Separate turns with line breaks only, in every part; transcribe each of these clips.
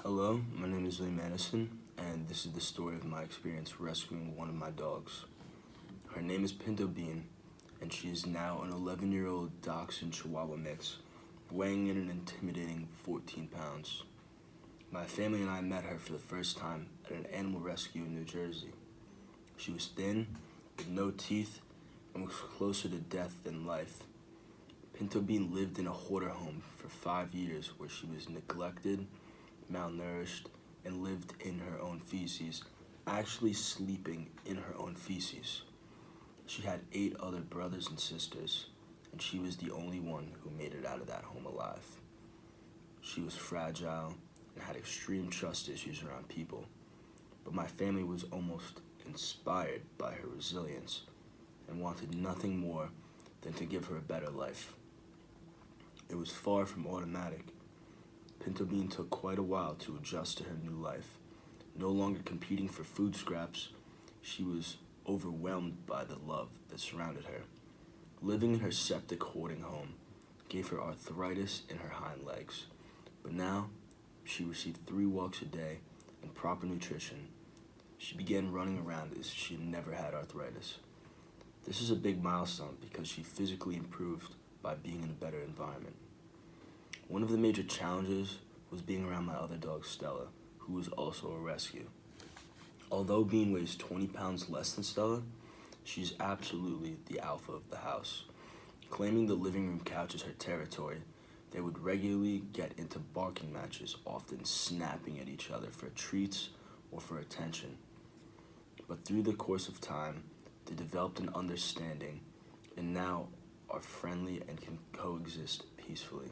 Hello, my name is Lee Madison, and this is the story of my experience rescuing one of my dogs. Her name is Pinto Bean, and she is now an 11-year-old Dachshund Chihuahua mix, weighing in an intimidating 14 pounds. My family and I met her for the first time at an animal rescue in New Jersey. She was thin, with no teeth, and was closer to death than life. Pinto Bean lived in a hoarder home for 5 years where she was neglected, malnourished, and lived in her own feces, actually sleeping in her own feces. She had 8 other brothers and sisters, and she was the only one who made it out of that home alive. She was fragile and had extreme trust issues around people, but my family was almost inspired by her resilience and wanted nothing more than to give her a better life. It was far from automatic. Pinto Bean took quite a while to adjust to her new life. No longer competing for food scraps, she was overwhelmed by the love that surrounded her. Living in her septic hoarding home gave her arthritis in her hind legs, but now she received 3 walks a day and proper nutrition. She began running around as she had never had arthritis. This is a big milestone because she physically improved by being in a better environment. One of the major challenges was being around my other dog, Stella, who was also a rescue. Although Bean weighs 20 pounds less than Stella, she's absolutely the alpha of the house. Claiming the living room couch as her territory, they would regularly get into barking matches, often snapping at each other for treats or for attention. But through the course of time, they developed an understanding and now are friendly and can coexist peacefully.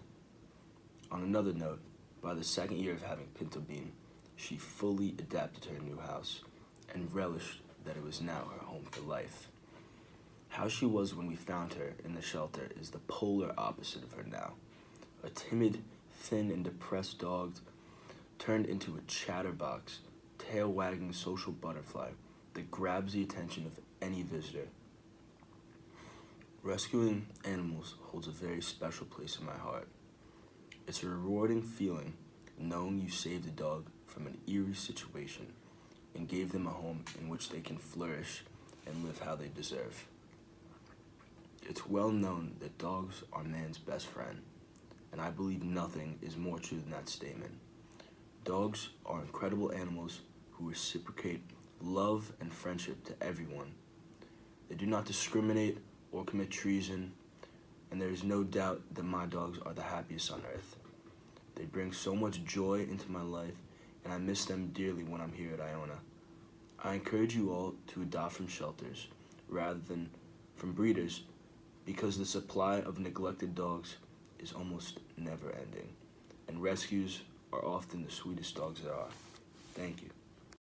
On another note, by the second year of having Pinto Bean, she fully adapted to her new house and relished that it was now her home for life. How she was when we found her in the shelter is the polar opposite of her now. A timid, thin, and depressed dog turned into a chatterbox, tail-wagging social butterfly that grabs the attention of any visitor. Rescuing animals holds a very special place in my heart. It's a rewarding feeling knowing you saved a dog from an eerie situation and gave them a home in which they can flourish and live how they deserve. It's well known that dogs are man's best friend, and I believe nothing is more true than that statement. Dogs are incredible animals who reciprocate love and friendship to everyone. They do not discriminate or commit treason, and there is no doubt that my dogs are the happiest on earth. They bring so much joy into my life, and I miss them dearly when I'm here at Iona. I encourage you all to adopt from shelters rather than from breeders because the supply of neglected dogs is almost never ending, and rescues are often the sweetest dogs there are. Thank you.